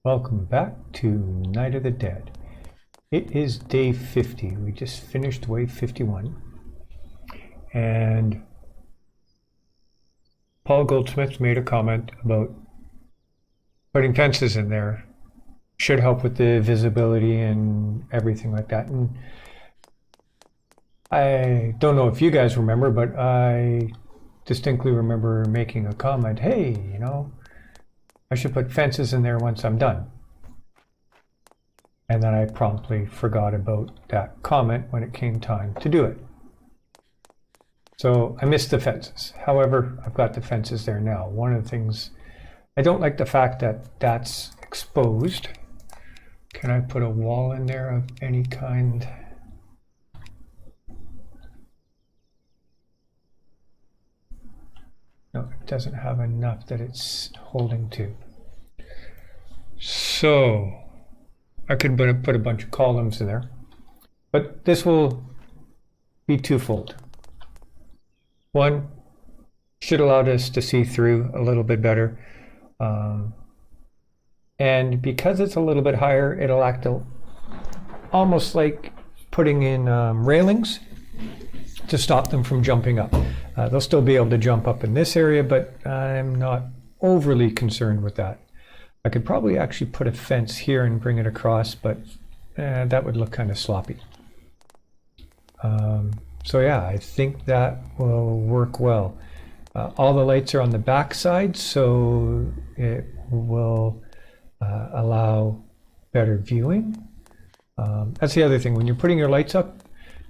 Welcome back to Night of the Dead. It is day 50. We just finished wave 51. And Paul Goldsmith made a comment about putting fences in there. Should help with the visibility and everything like that. And I don't know if you guys remember, but I distinctly remember making a comment, hey, you know, I should put fences in there once I'm done. And then I promptly forgot about that comment when it came time to do it. So I missed the fences. However, I've got the fences there now. One of the things, I don't like the fact that that's exposed. Can I put a wall in there of any kind? No, it doesn't have enough that it's holding to. So I could put a bunch of columns in there, but this will be twofold. One, should allow us to see through a little bit better. And because it's a little bit higher, it'll act almost like putting in railings to stop them from jumping up. They'll still be able to jump up in this area, but I'm not overly concerned with that. I could probably actually put a fence here and bring it across, but that would look kind of sloppy. So yeah, I think that will work well. All the lights are on the back side, so it will allow better viewing. That's the other thing. When you're putting your lights up,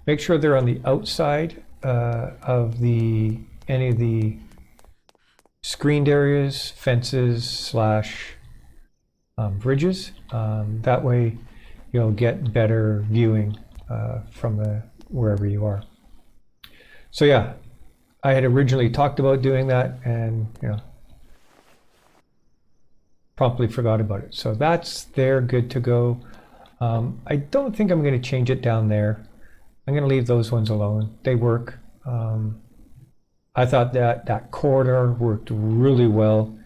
make sure they're on the outside of any of the screened areas, fences / bridges. That way you'll get better viewing from wherever you are. So yeah, I had originally talked about doing that and promptly forgot about it. So that's there, good to go. I don't think I'm going to change it down there. I'm going to leave those ones alone. They work. I thought that corridor worked really well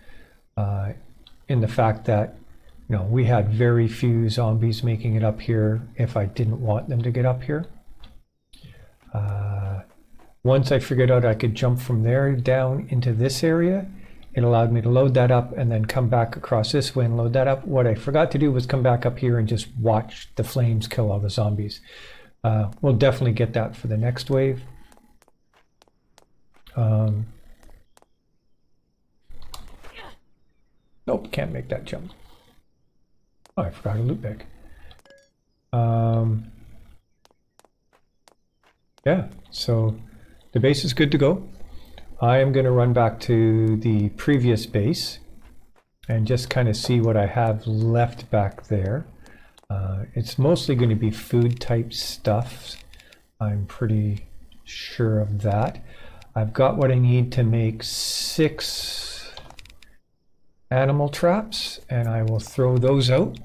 in the fact that we had very few zombies making it up here if I didn't want them to get up here. Once I figured out I could jump from there down into this area, it allowed me to load that up and then come back across this way and load that up. What I forgot to do was come back up here and just watch the flames kill all the zombies. We'll definitely get that for the next wave. Nope, can't make that jump. Oh, I forgot a loot bag. Yeah, so the base is good to go. I am going to run back to the previous base and just kind of see what I have left back there. It's mostly going to be food type stuff. I'm pretty sure of that. I've got what I need to make 6 animal traps, and I will throw those out.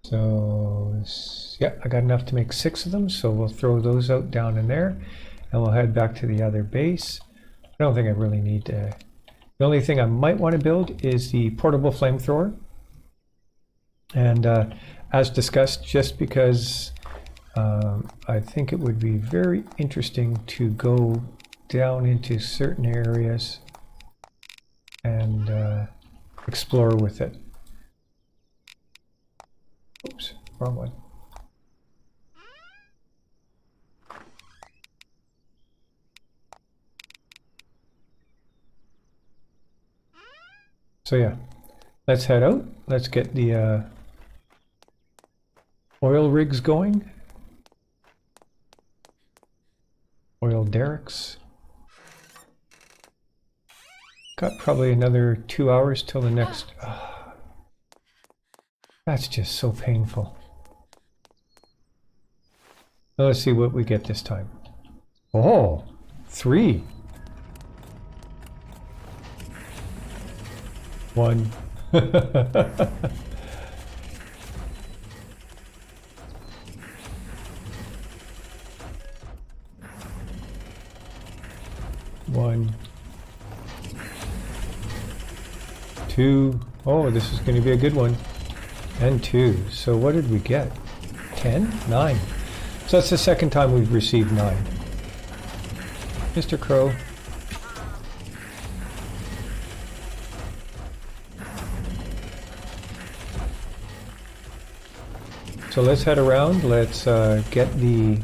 So yeah, I got enough to make 6 of them, so we'll throw those out down in there, and we'll head back to the other base. I don't think I really need to. The only thing I might want to build is the portable flamethrower. And as discussed, just because I think it would be very interesting to go down into certain areas and explore with it. Oops, wrong one. So yeah, let's head out. Let's get the oil rigs going. Oil derricks. Got probably another 2 hours till the next. That's just so painful. Now let's see what we get this time. Oh, 3. 1. One, 2. Oh, this is going to be a good one. And 2. So what did we get? 10? 9. So that's the second time we've received 9. Mr. Crow. So let's head around. Let's get the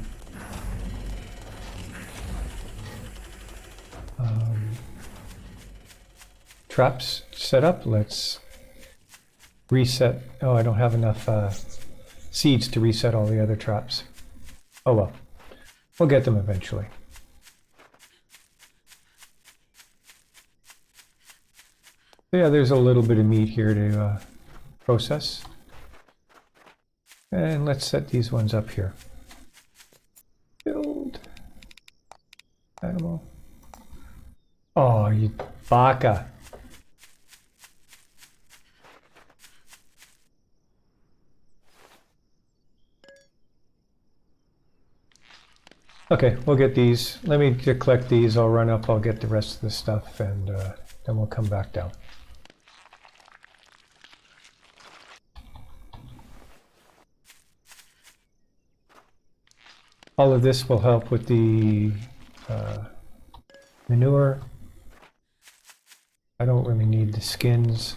traps set up. Let's reset. Oh, I don't have enough seeds to reset all the other traps. Oh well, we'll get them eventually. So yeah, there's a little bit of meat here to process. And let's set these ones up here. Build. Animal. Oh, you baka. Okay, we'll get these. Let me collect these. I'll run up. I'll get the rest of the stuff, and then we'll come back down. All of this will help with the manure. I don't really need the skins.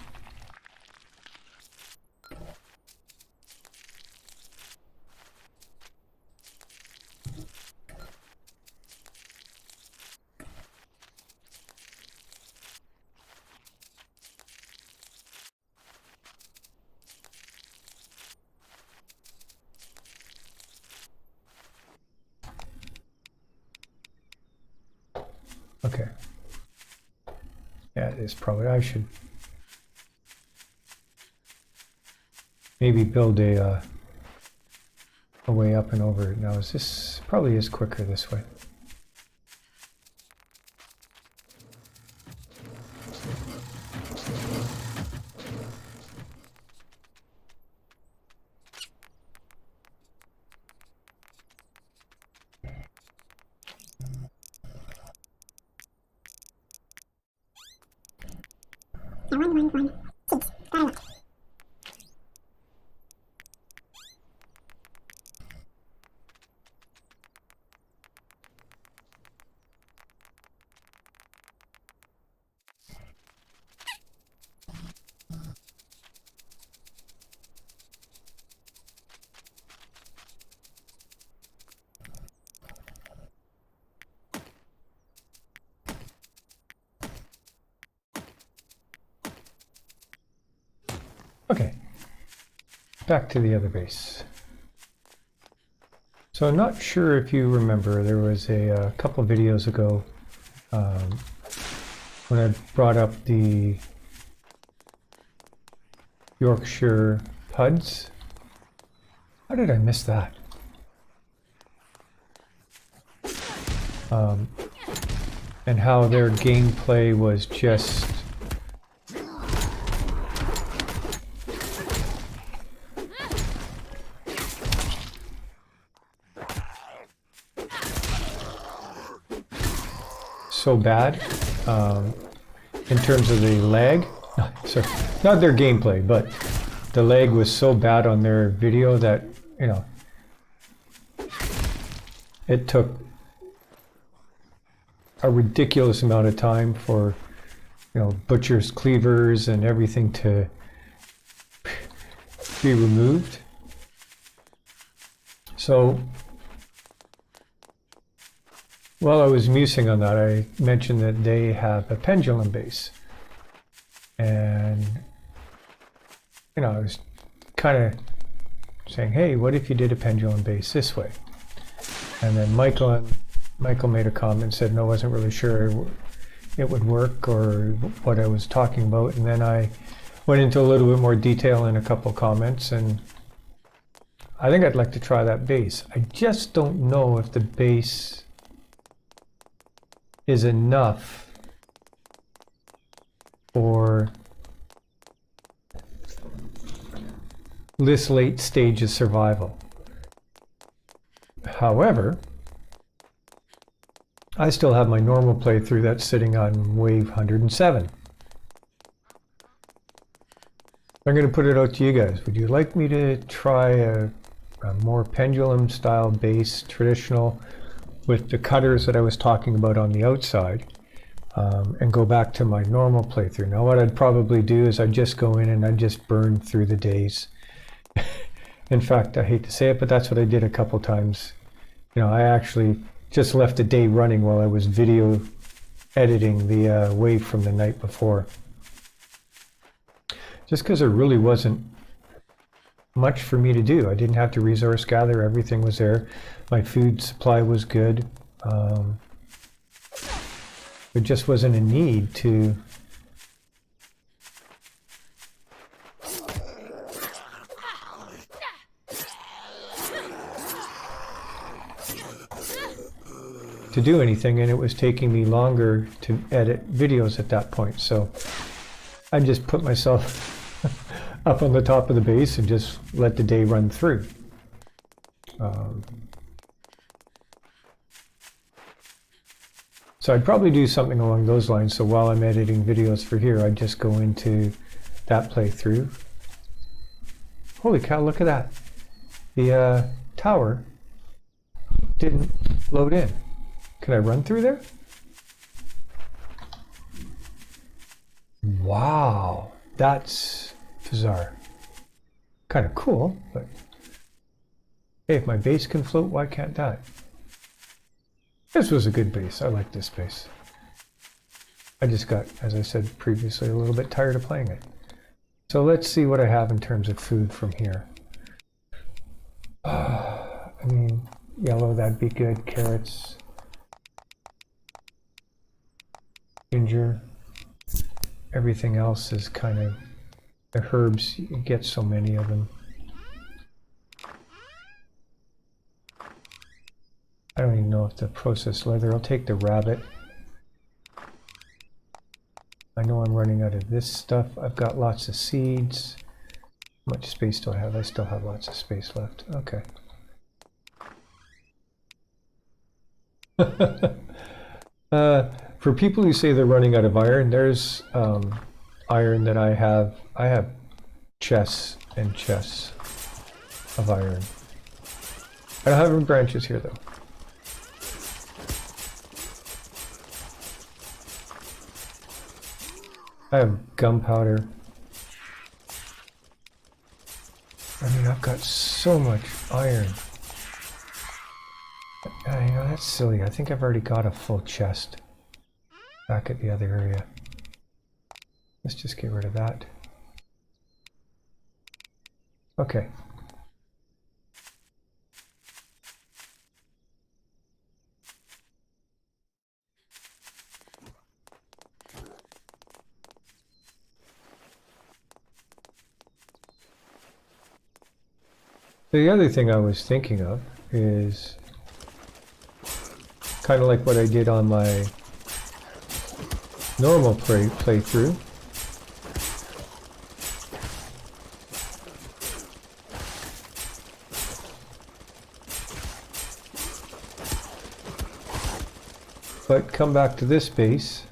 Okay. Yeah, it is probably. I should maybe build a way up and over it. Now, is this probably is quicker this way? Okay, back to the other base. So I'm not sure if you remember, there was a couple videos ago when I brought up the Yorkshire puds. How did I miss that? And how their gameplay was just so bad in terms of the lag. Sorry, not their gameplay, but the lag was so bad on their video that, you know, it took a ridiculous amount of time for, butcher's cleavers and everything to be removed. So while I was musing on that, I mentioned that they have a pendulum base. And, I was kind of saying, hey, what if you did a pendulum base this way? And then Michael made a comment and said, no, I wasn't really sure it would work or what I was talking about. And then I went into a little bit more detail in a couple comments, and I think I'd like to try that base. I just don't know if the base is enough for this late stage of survival. However, I still have my normal playthrough that's sitting on wave 107. I'm going to put it out to you guys. Would you like me to try a more pendulum style base, traditional, with the cutters that I was talking about on the outside, and go back to my normal playthrough? Now what I'd probably do is I'd just go in and I'd just burn through the days. In fact, I hate to say it, but that's what I did a couple times. I actually just left a day running while I was video editing the wave from the night before. Just because there really wasn't much for me to do. I didn't have to resource gather, everything was there. My food supply was good. There just wasn't a need to do anything, and it was taking me longer to edit videos at that point. So I just put myself up on the top of the base and just let the day run through. So I'd probably do something along those lines. So while I'm editing videos for here, I'd just go into that playthrough. Holy cow, look at that. The tower didn't load in. Can I run through there? Wow, that's bizarre. Kind of cool, but hey, if my base can float, why can't that? This was a good base. I like this base. I just got, as I said previously, a little bit tired of playing it. So let's see what I have in terms of food from here. I mean, yellow, that'd be good. Carrots. Ginger. Everything else is kind of the herbs. You get so many of them. I don't even know if the processed leather. I'll take the rabbit. I know I'm running out of this stuff. I've got lots of seeds. How much space do I have? I still have lots of space left. Okay. For people who say they're running out of iron, there's iron that I have. I have chests and chests of iron. I don't have any branches here though. I have gunpowder. I mean, I've got so much iron. That's silly. I think I've already got a full chest back at the other area. Let's just get rid of that. Okay. The other thing I was thinking of is kind of like what I did on my normal playthrough. But come back to this base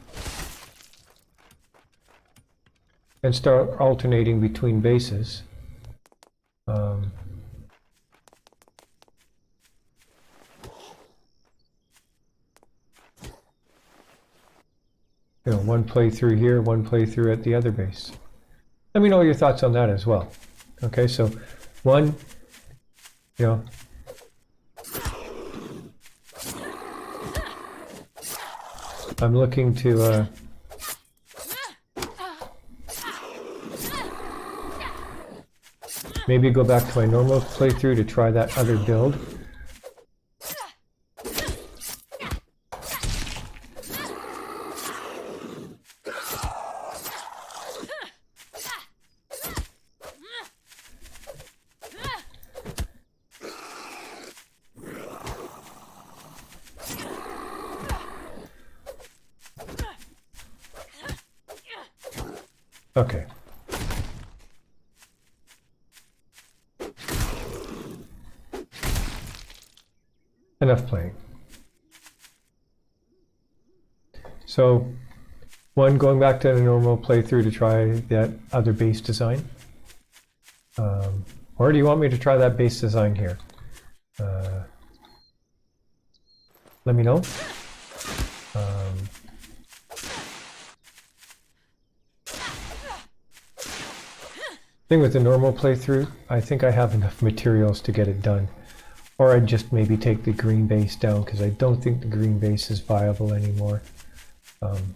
and start alternating between bases. you know, one playthrough here, one playthrough at the other base. Let me know your thoughts on that as well. Okay, so one, you know, I'm looking to maybe go back to my normal playthrough to try that other build. Okay. Enough playing. So, one, going back to the normal playthrough to try that other base design. Or do you want me to try that base design here? Let me know. Thing with the normal playthrough, I think I have enough materials to get it done. Or I'd just maybe take the green base down, because I don't think the green base is viable anymore.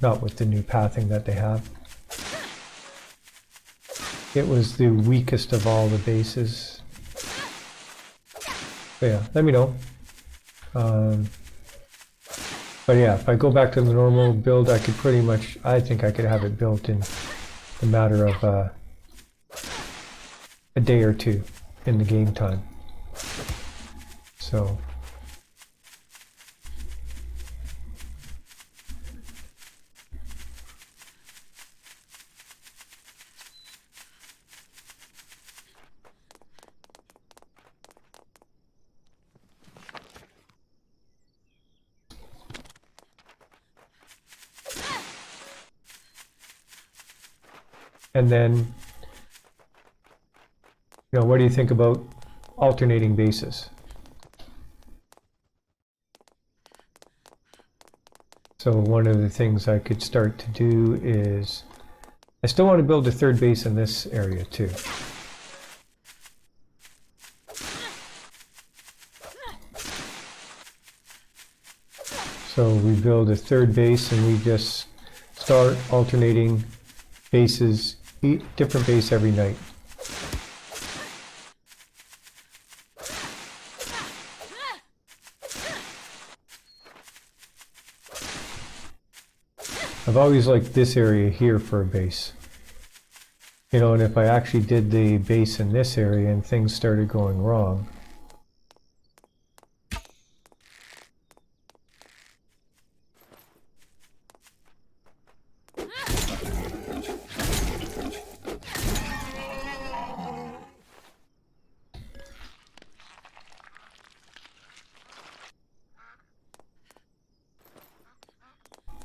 Not with the new pathing that they have. It was the weakest of all the bases. But yeah, let me know. But yeah, if I go back to the normal build, I could pretty much, I think I could have it built in a matter of a day or two in the game time. So and then, you know, what do you think about alternating bases? So one of the things I could start to do is, I still want to build a third base in this area too. So we build a third base and we just start alternating bases, different base every night. I've always liked this area here for a base. You know, and if I actually did the base in this area and things started going wrong,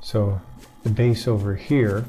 so the base over here,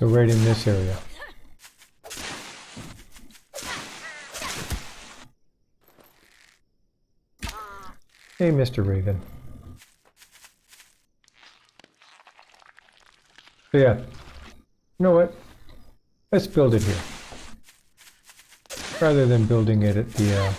so right in this area. Hey, Mr. Raven. So yeah, you know what? Let's build it here. Rather than building it at the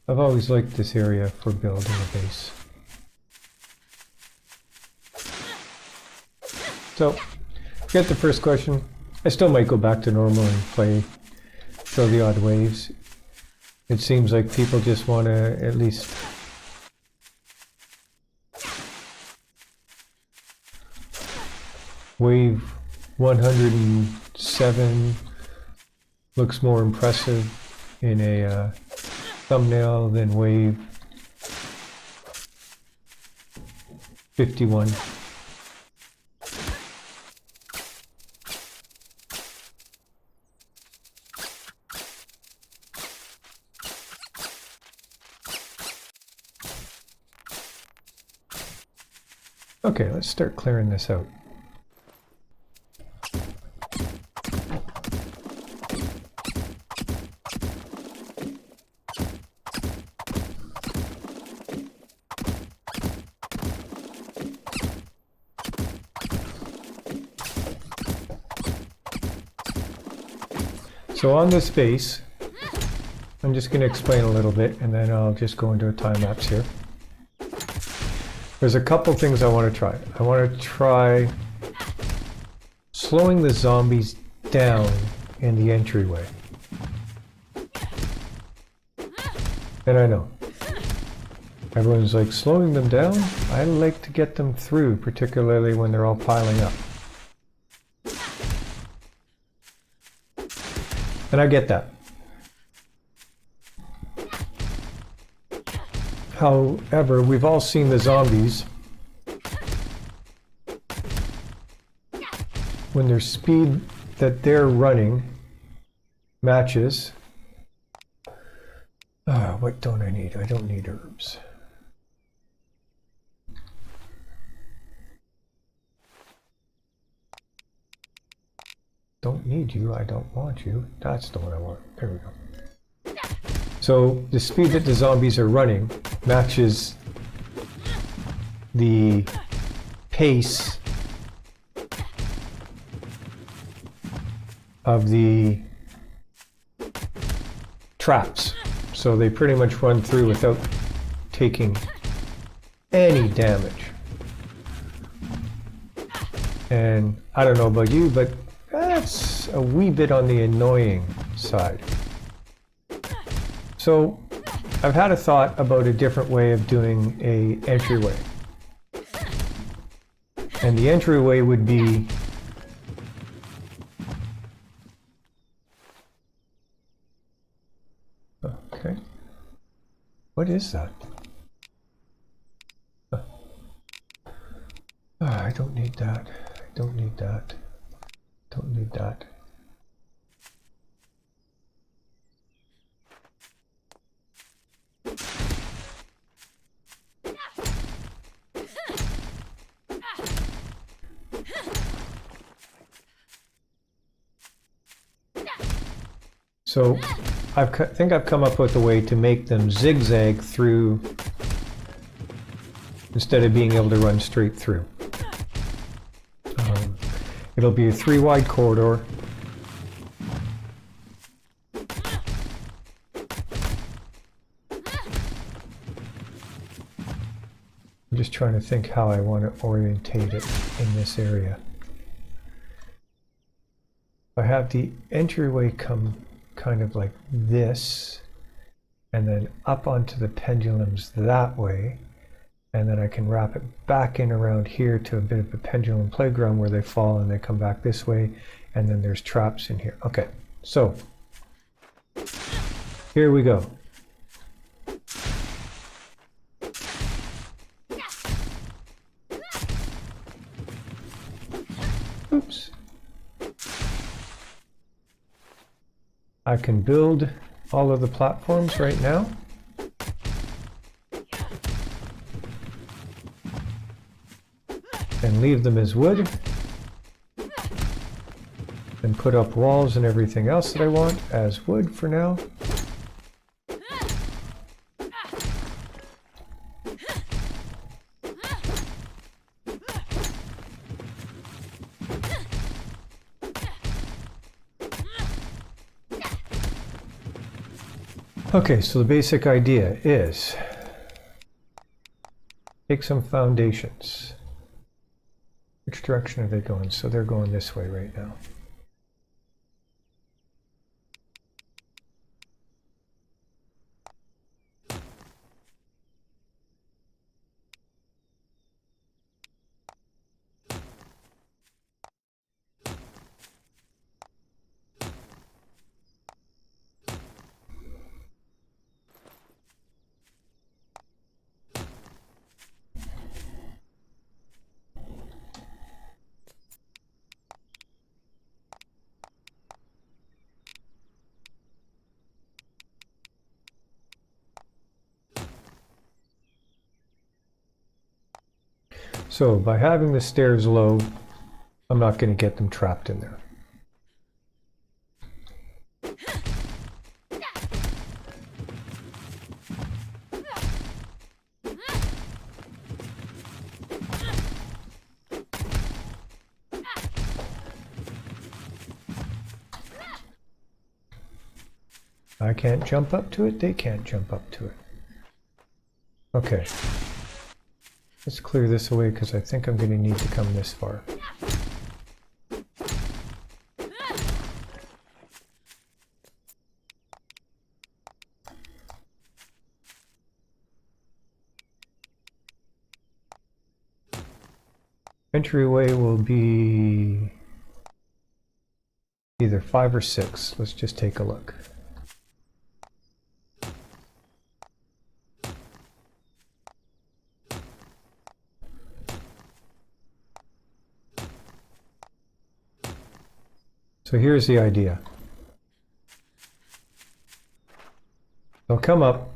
I've always liked this area for building a base. So, get the first question. I still might go back to normal and play, show the odd waves. It seems like people just want to at least Wave 107 looks more impressive in a thumbnail than wave 51. Okay, let's start clearing this out. So on this base, I'm just going to explain a little bit and then I'll just go into a time lapse here. There's a couple things I want to try. I want to try slowing the zombies down in the entryway. And I know, everyone's like, slowing them down? I like to get them through, particularly when they're all piling up. And I get that. However, we've all seen the zombies when their speed that they're running matches. What don't I need? I don't need herbs. Don't need you, I don't want you. That's the one I want. There we go. So the speed that the zombies are running matches the pace of the traps. So they pretty much run through without taking any damage. And I don't know about you, but that's a wee bit on the annoying side. So I've had a thought about a different way of doing an entryway. And the entryway would be okay. What is that? I don't need that. I don't need that. Don't need that. So I think I've come up with a way to make them zigzag through instead of being able to run straight through. It'll be a 3-wide corridor. I'm just trying to think how I want to orientate it in this area. I have the entryway come kind of like this, and then up onto the pendulums that way, and then I can wrap it back in around here to a bit of a pendulum playground where they fall and they come back this way, and then there's traps in here. Okay, so here we go. Oops. I can build all of the platforms right now. And leave them as wood. And put up walls and everything else that I want as wood for now. Okay, so the basic idea is take some foundations. Which direction are they going? So they're going this way right now. So by having the stairs low, I'm not going to get them trapped in there. I can't jump up to it, they can't jump up to it. Okay. Let's clear this away because I think I'm going to need to come this far. Entryway will be either 5 or 6. Let's just take a look. So here's the idea. They'll come up.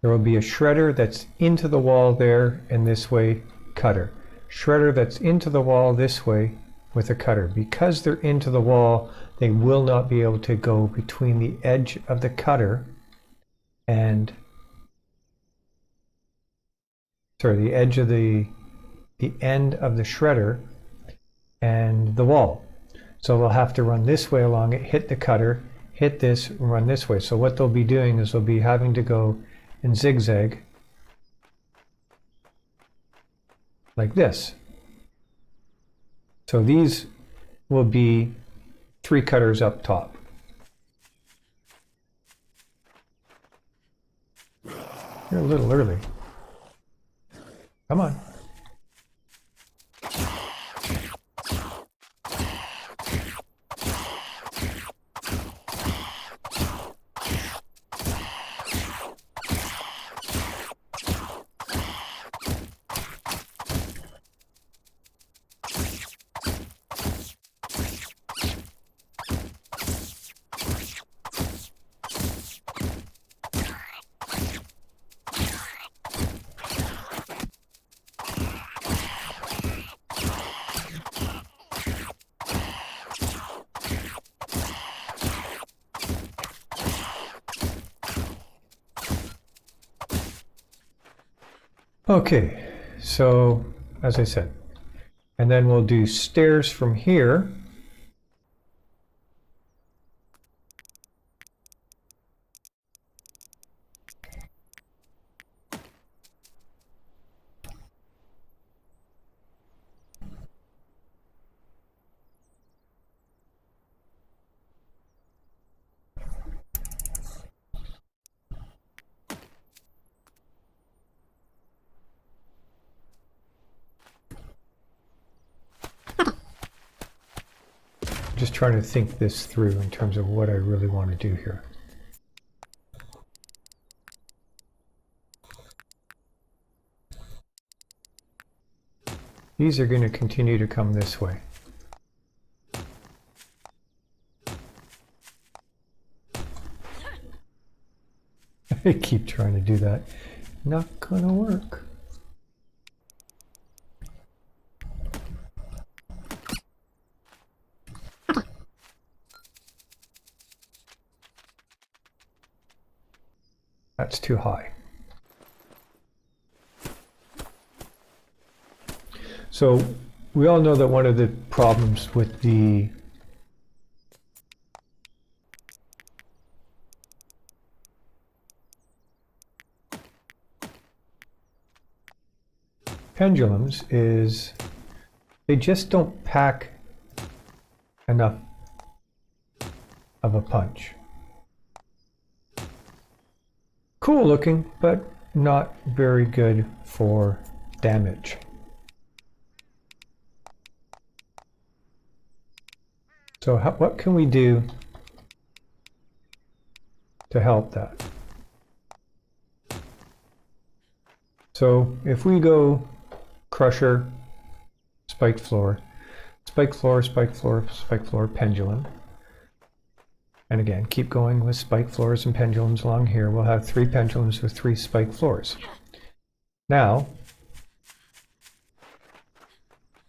There will be a shredder that's into the wall there, and this way, cutter. Shredder that's into the wall this way with a cutter. Because they're into the wall, they will not be able to go between the edge of the cutter and the edge of the end of the shredder and the wall. So they'll have to run this way along it, hit the cutter, hit this, and run this way. So what they'll be doing is they'll be having to go in zigzag like this. So these will be 3 cutters up top. You're a little early. Come on. Okay, so as I said, and then we'll do stairs from here. Just trying to think this through in terms of what I really want to do here. These are going to continue to come this way. I keep trying to do that. Not gonna work. That's too high. So we all know that one of the problems with the pendulums is they just don't pack enough of a punch. Cool looking, but not very good for damage. So what can we do to help that? So if we go crusher, spiked floor, spiked floor, spiked floor, spiked floor, pendulum. And again, keep going with spiked floors and pendulums along here. We'll have 3 pendulums with 3 spiked floors. Now,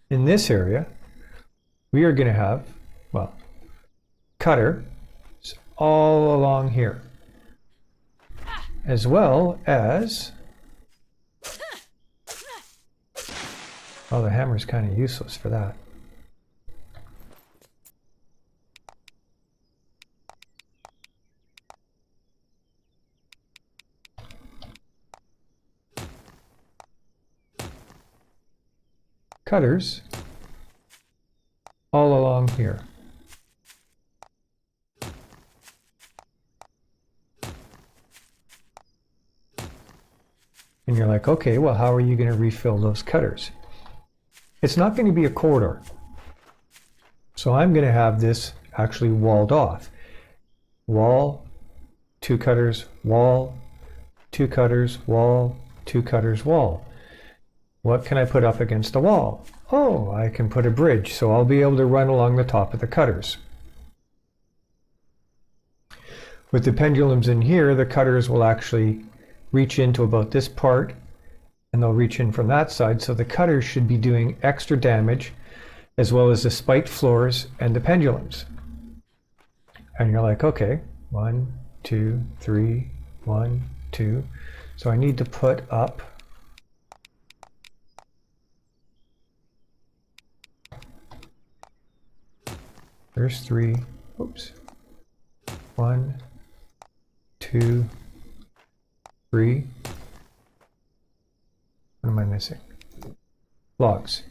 in this area, we are going to have, well, cutter all along here, as well as, well, the hammer is kind of useless for that. Cutters all along here. And you're like, okay, well, how are you going to refill those cutters? It's not going to be a corridor. So I'm going to have this actually walled off. Wall, 2 cutters, wall, 2 cutters, wall, 2 cutters, wall. What can I put up against the wall? Oh, I can put a bridge, so I'll be able to run along the top of the cutters. With the pendulums in here, the cutters will actually reach into about this part, and they'll reach in from that side, so the cutters should be doing extra damage, as well as the spiked floors and the pendulums. And you're like, okay, 1, 2, 3, 1, 2. So I need to put up there's 3, oops, 1, 2, 3. What am I missing? Logs.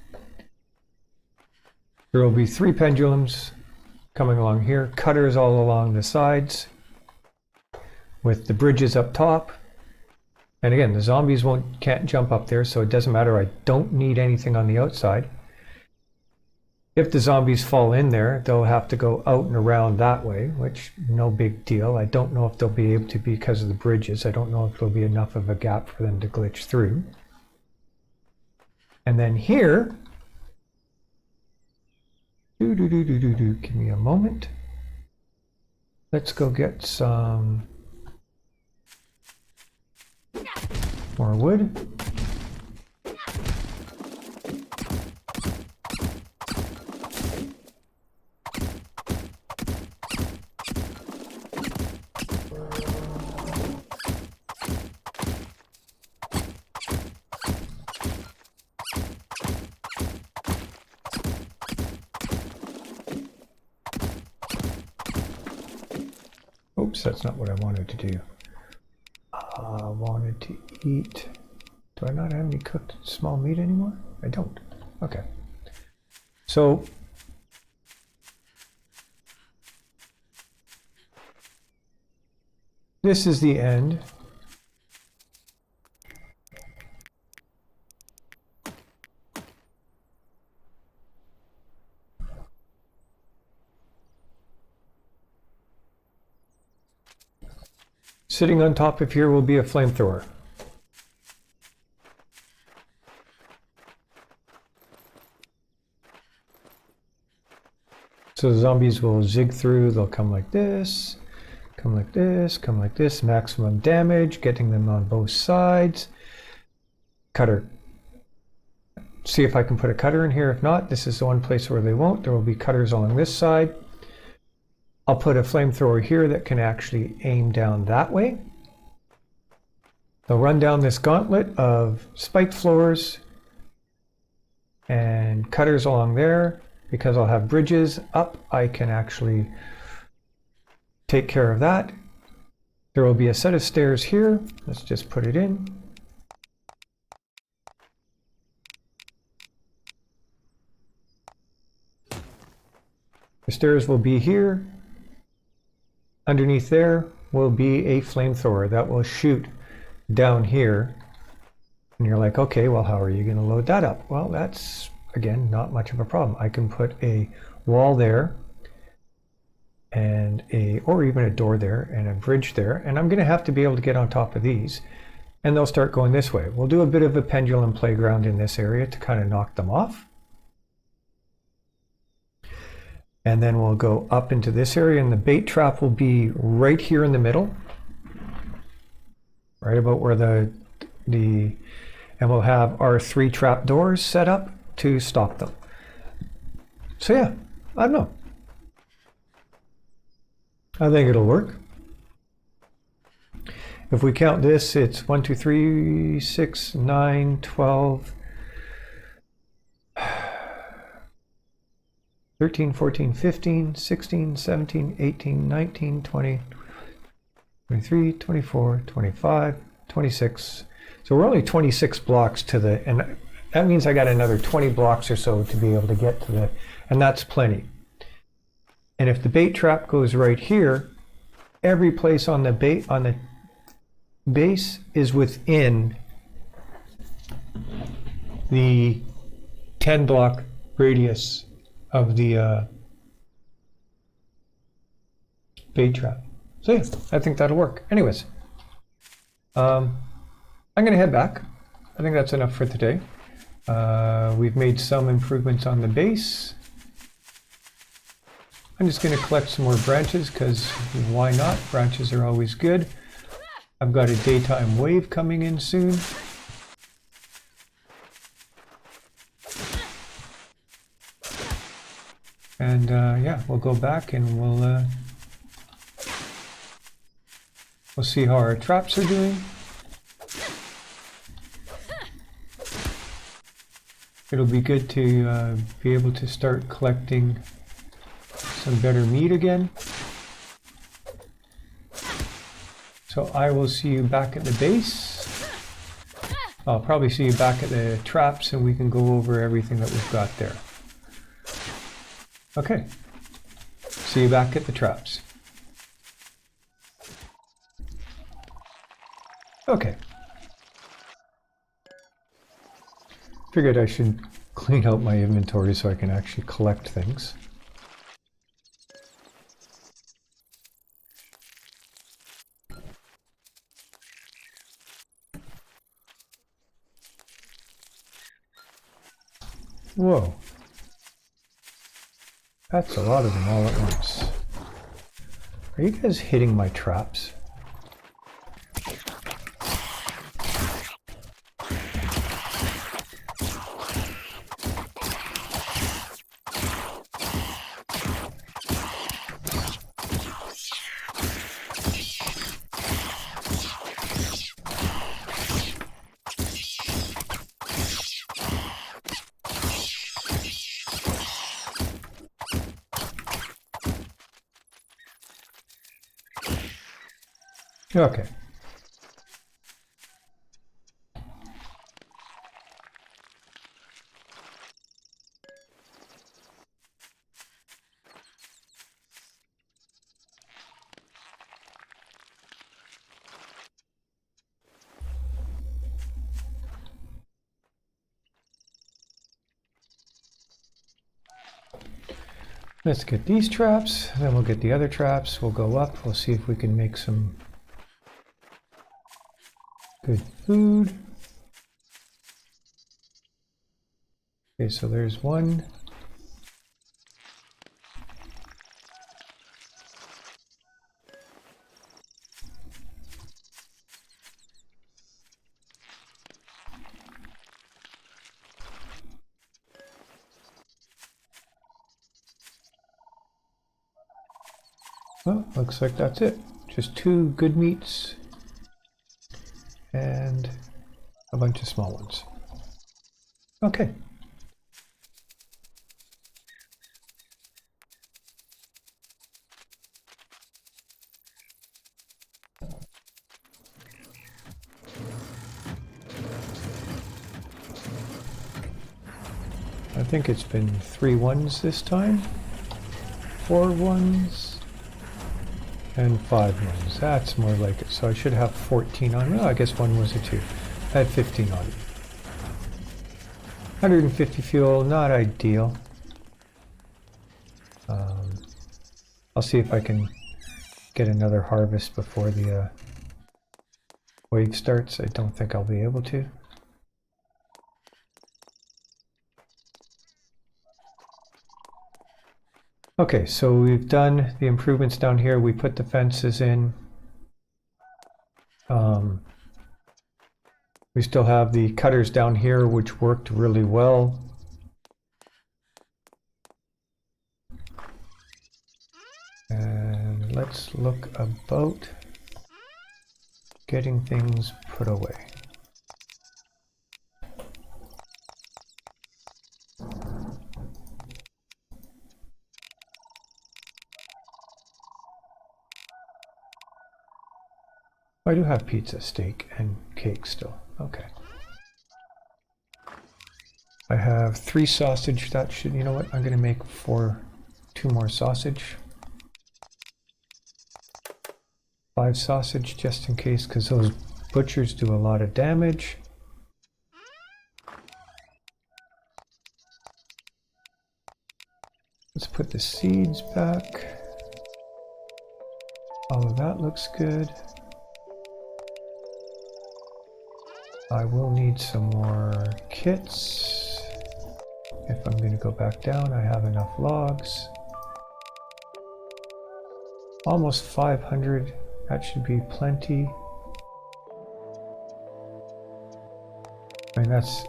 There will be 3 pendulums coming along here, cutters all along the sides, with the bridges up top. And again, the zombies can't jump up there, so it doesn't matter. I don't need anything on the outside. If the zombies fall in there, they'll have to go out and around that way, which no big deal. I don't know if they'll be able to because of the bridges. I don't know if there'll be enough of a gap for them to glitch through. And then here, give me a moment. Let's go get some more wood. Oops, that's not what I wanted to do. I wanted to eat. Do I not have any cooked small meat anymore? I don't. Okay. So this is the end. Sitting on top of here will be a flamethrower. So the zombies will zig through, they'll come like this, come like this, come like this, maximum damage, getting them on both sides. Cutter. See if I can put a cutter in here. If not, this is the one place where they won't. There will be cutters along this side. I'll put a flamethrower here that can actually aim down that way. They'll run down this gauntlet of spiked floors and cutters along there. Because I'll have bridges up, I can actually take care of that. There will be a set of stairs here. Let's just put it in. The stairs will be here. Underneath there will be a flamethrower that will shoot down here. And you're like, okay, well, how are you going to load that up? Well, that's, again, not much of a problem. I can put a wall there and or even a door there and a bridge there. And I'm going to have to be able to get on top of these. And they'll start going this way. We'll do a bit of a pendulum playground in this area to kind of knock them off. And then we'll go up into this area, and the bait trap will be right here in the middle, right about where and we'll have our 3 trap doors set up to stop them. So yeah, I don't know. I think it'll work. If we count this, it's 1, 2, 3, 6, 9, 12, 13, 14, 15, 16, 17, 18, 19, 20, 23, 24, 25, 26. So we're only 26 blocks to the, and that means I got another 20 blocks or so to be able to get to the, and that's plenty. And if the bait trap goes right here, every place on the base is within the 10 block radius of the bait trap. So yeah, I think that'll work. Anyways, I'm gonna head back. I think that's enough for today. We've made some improvements on the base. I'm just gonna collect some more branches because why not? Branches are always good. I've got a daytime wave coming in soon. And yeah, we'll go back and we'll see how our traps are doing. It'll be good to be able to start collecting some better meat again. So I will see you back at the base. I'll probably see you back at the traps and we can go over everything that we've got there. Okay, see you back at the traps. Okay. Figured I should clean out my inventory so I can actually collect things. Whoa. That's a lot of them all at once. Are you guys hitting my traps? Okay. Let's get these traps, then we'll get the other traps. We'll go up, we'll see if we can make some good food. Okay, so there's one. Well, looks like that's it. Just 2 good meats and a bunch of small ones. Okay. I think it's been 3 1s this time, 4 1s, and 5 1s. That's more like it. So I should have 14 on me. Oh, I guess 1 was a 2. I had 15 on me. 150 fuel, not ideal. I'll see if I can get another harvest before the wave starts. I don't think I'll be able to. Okay, so we've done the improvements down here. We put the fences in. We still have the cutters down here, which worked really well. let's look about getting things put away. I do have pizza, steak, and cake still. Okay. I have 3 sausage. That should, you know what? I'm going to make 2 more sausage. 5 sausage just in case, because those butchers do a lot of damage. Let's put the seeds back. All of that looks good. I will need some more kits. If I'm going to go back down, I have enough logs. Almost 500. That should be plenty. I mean, that's...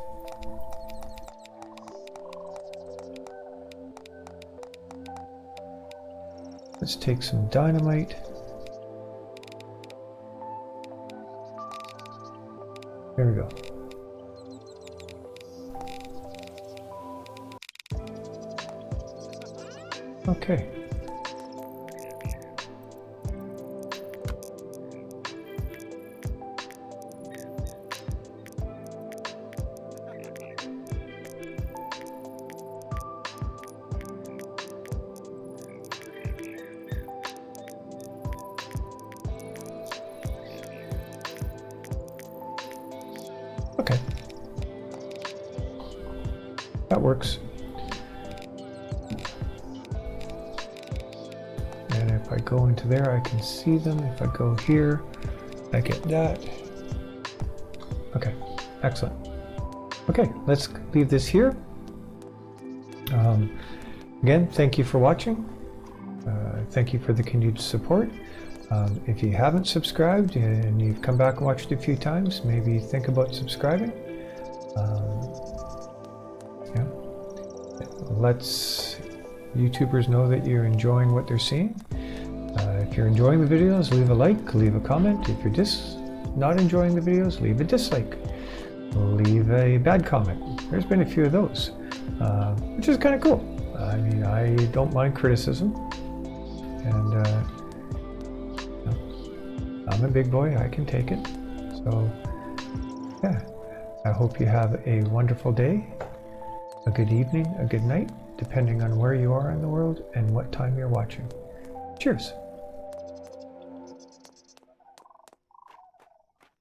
Let's take some dynamite. There we go. Okay. Okay. That works. And if I go into there, I can see them. If I go here, I get that. Okay, excellent. Okay, let's leave this here. Again, thank you for watching. Thank you for the continued support. If you haven't subscribed and you've come back and watched a few times, maybe think about subscribing. Yeah. Let's YouTubers know that you're enjoying what they're seeing. If you're enjoying the videos, leave a like, leave a comment. If you're not enjoying the videos, leave a dislike. Leave a bad comment. There's been a few of those, which is kind of cool. I mean, I don't mind criticism, and I'm a big boy, I can take it. So, yeah, I hope you have a wonderful day, a good evening, a good night, depending on where you are in the world and what time you're watching. Cheers.